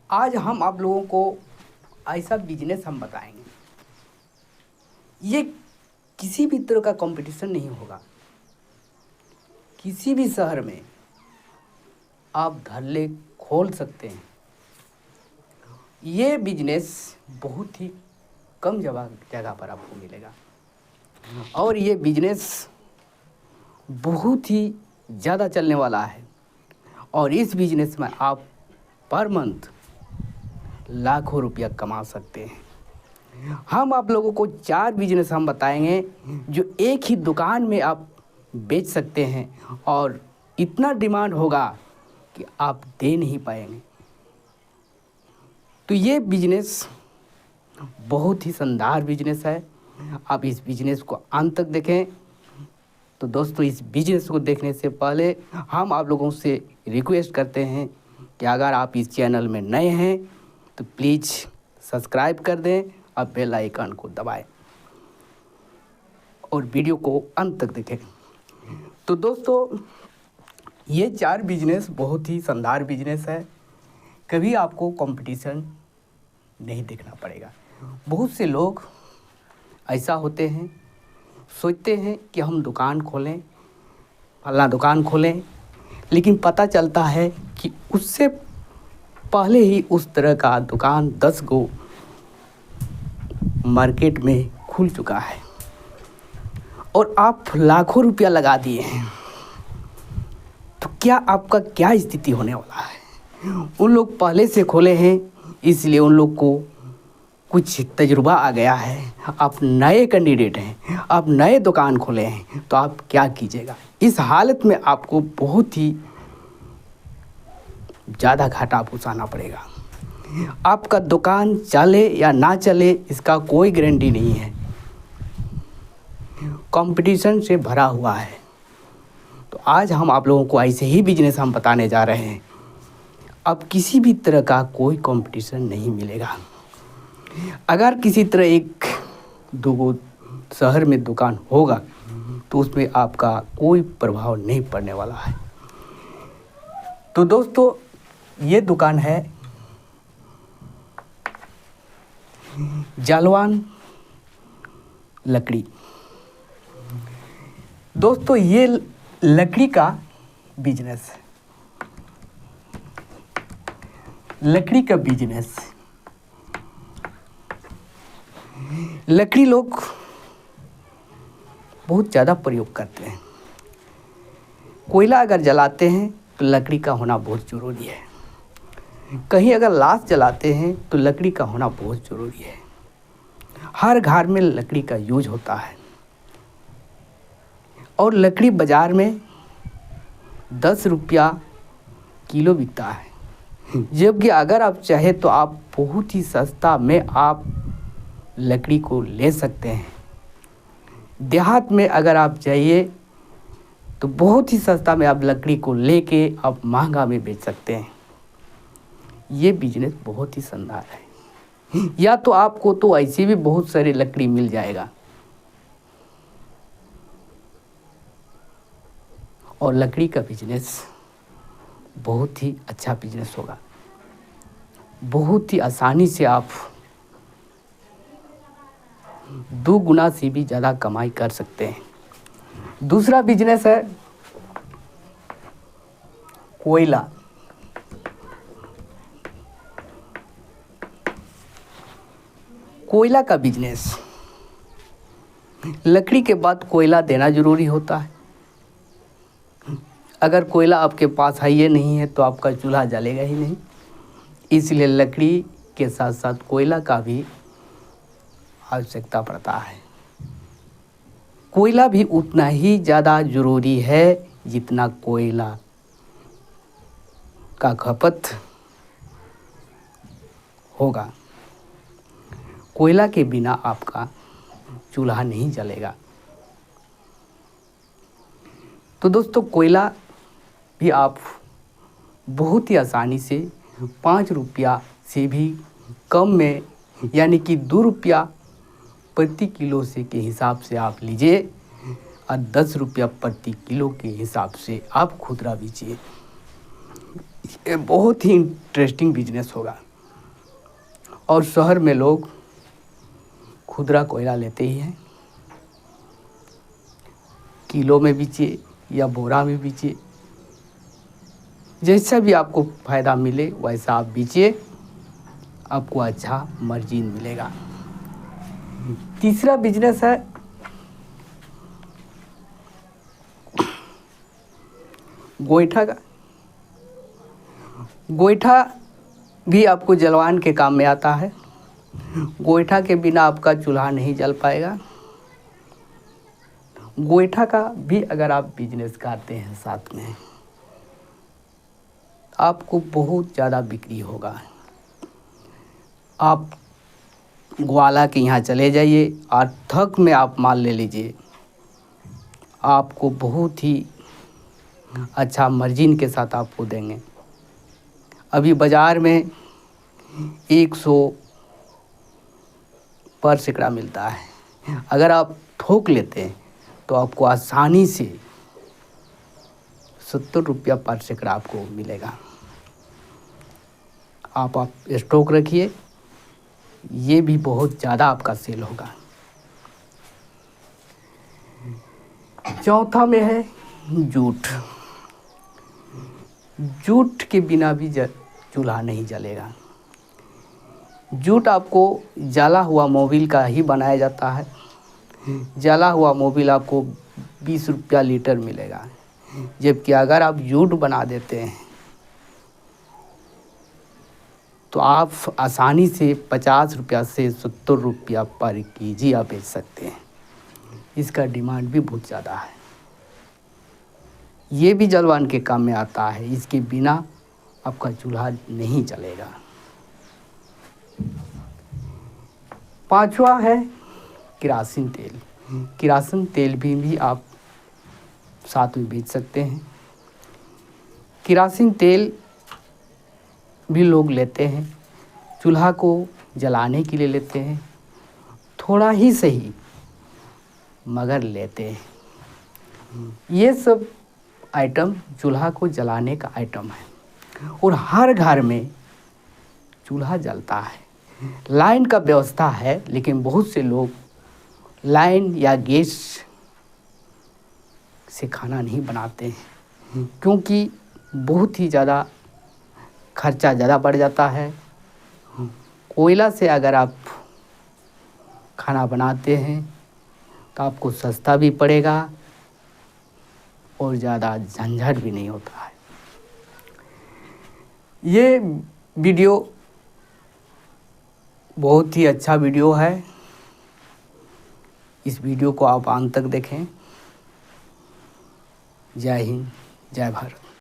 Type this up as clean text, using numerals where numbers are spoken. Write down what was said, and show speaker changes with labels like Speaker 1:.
Speaker 1: आज हम आप लोगों को ऐसा बिजनेस हम बताएंगे, ये किसी भी तरह का कंपटीशन नहीं होगा। किसी भी शहर में आप धल्ले खोल सकते हैं। ये बिजनेस बहुत ही कम जगह पर आपको मिलेगा और ये बिजनेस बहुत ही ज़्यादा चलने वाला है और इस बिजनेस में आप पर मंथ लाखों रुपया कमा सकते हैं। हम आप लोगों को 4 बिजनेस हम बताएंगे जो एक ही दुकान में आप बेच सकते हैं और इतना डिमांड होगा कि आप दे नहीं पाएंगे। तो ये बिजनेस बहुत ही शानदार बिजनेस है। आप इस बिजनेस को अंत तक देखें। तो दोस्तों, इस बिजनेस को देखने से पहले हम आप लोगों से रिक्वेस्ट करते हैं कि अगर आप इस चैनल में नए हैं तो प्लीज़ सब्सक्राइब कर दें और बेल आइकन को दबाएं और वीडियो को अंत तक देखें। तो दोस्तों, ये 4 बिजनेस बहुत ही शानदार बिजनेस है। कभी आपको कंपटीशन नहीं देखना पड़ेगा। बहुत से लोग ऐसा होते हैं, सोचते हैं कि हम दुकान खोलें, फलाना दुकान खोलें, लेकिन पता चलता है कि उससे पहले ही उस तरह का दुकान 10 गो मार्केट में खुल चुका है और आप लाखों रुपया लगा दिए हैं। तो क्या आपका क्या स्थिति होने वाला है? उन लोग पहले से खोले हैं, इसलिए उन लोग को कुछ तजुर्बा आ गया है। आप नए कैंडिडेट हैं, आप नए दुकान खोले हैं, तो आप क्या कीजिएगा? इस हालत में आपको बहुत ही ज़्यादा घाटा उठाना पड़ेगा। आपका दुकान चले या ना चले इसका कोई गारंटी नहीं है। कंपटीशन से भरा हुआ है। तो आज हम आप लोगों को ऐसे ही बिजनेस हम बताने जा रहे हैं। अब किसी भी तरह का कोई कंपटीशन नहीं मिलेगा। अगर किसी तरह 1-2 शहर में दुकान होगा तो उसमें आपका कोई प्रभाव नहीं पड़ने वाला है। तो दोस्तों, ये दुकान है जालवान लकड़ी। दोस्तों, ये लकड़ी का बिजनेस है। लकड़ी का बिजनेस, लकड़ी लोग बहुत ज़्यादा प्रयोग करते हैं। कोयला अगर जलाते हैं तो लकड़ी का होना बहुत ज़रूरी है। कहीं अगर लाश जलाते हैं तो लकड़ी का होना बहुत ज़रूरी है। हर घर में लकड़ी का यूज होता है और लकड़ी बाज़ार में 10 रुपया किलो बिकता है, जबकि अगर आप चाहे तो आप बहुत ही सस्ता में आप लकड़ी को ले सकते हैं। देहात में अगर आप चाहिए तो बहुत ही सस्ता में आप लकड़ी को लेके आप महंगा में बेच सकते हैं। ये बिजनेस बहुत ही शानदार है। या तो आपको तो ऐसे भी बहुत सारी लकड़ी मिल जाएगा और लकड़ी का बिजनेस बहुत ही अच्छा बिजनेस होगा। बहुत ही आसानी से आप 2 गुना से भी ज़्यादा कमाई कर सकते हैं। दूसरा बिजनेस है कोयला। कोयला का बिजनेस, लकड़ी के बाद कोयला देना ज़रूरी होता है। अगर कोयला आपके पास है ये नहीं है तो आपका चूल्हा जलेगा ही नहीं। इसलिए लकड़ी के साथ साथ कोयला का भी आवश्यकता पड़ता है। कोयला भी उतना ही ज़्यादा ज़रूरी है जितना कोयला का खपत होगा। कोयला के बिना आपका चूल्हा नहीं जलेगा। तो दोस्तों, कोयला भी आप बहुत ही आसानी से 5 रुपया से भी कम में, यानी कि 2 रुपया प्रति किलो से के हिसाब से आप लीजिए और 10 रुपया प्रति किलो के हिसाब से आप खुदरा बेचिए। ये बहुत ही इंटरेस्टिंग बिजनेस होगा। और शहर में लोग खुदरा कोयला लेते ही हैं, किलो में बेचिए या बोरा में बेचिए, जैसा भी आपको फ़ायदा मिले वैसा आप बेचिए, आपको अच्छा मार्जिन मिलेगा। तीसरा बिजनेस है गोईठा का। गोईठा भी आपको जलवान के काम में आता है। गोईठा के बिना आपका चूल्हा नहीं जल पाएगा। गोईठा का भी अगर आप बिजनेस करते हैं साथ में, आपको बहुत ज़्यादा बिक्री होगा। आप ग्वाला के यहाँ चले जाइए और थक में आप माल ले लीजिए, आपको बहुत ही अच्छा मार्जिन के साथ आपको देंगे। अभी बाज़ार में 100 पर सैकड़ा मिलता है। अगर आप थोक लेते हैं तो आपको आसानी से 70 रुपया पर सैकड़ा आपको मिलेगा। आप स्टॉक रखिए, ये भी बहुत ज़्यादा आपका सेल होगा। चौथा में है जूट। जूट के बिना भी चूल्हा नहीं जलेगा। जूट आपको जला हुआ मोबिल का ही बनाया जाता है। जला हुआ मोबिल आपको 20 रुपया लीटर मिलेगा, जबकि अगर आप जूट बना देते हैं तो आप आसानी से 50 रुपया से 70 रुपया पर केजी आप बेच सकते हैं। इसका डिमांड भी बहुत ज़्यादा है। ये भी जलवान के काम में आता है, इसके बिना आपका चूल्हा नहीं चलेगा। पांचवा है किरासिन तेल। किरासिन तेल भी आप साथ में बेच सकते हैं। किरासिन तेल भी लोग लेते हैं, चूल्हा को जलाने के लिए लेते हैं, थोड़ा ही सही मगर लेते हैं। ये सब आइटम चूल्हा को जलाने का आइटम है और हर घर में चूल्हा जलता है। लाइन का व्यवस्था है, लेकिन बहुत से लोग लाइन या गैस से खाना नहीं बनाते हैं, क्योंकि बहुत ही ज़्यादा खर्चा ज़्यादा बढ़ जाता है। कोयला से अगर आप खाना बनाते हैं तो आपको सस्ता भी पड़ेगा और ज़्यादा झंझट भी नहीं होता है। ये वीडियो बहुत ही अच्छा वीडियो है। इस वीडियो को आप अंत तक देखें। जय हिंद, जय भारत।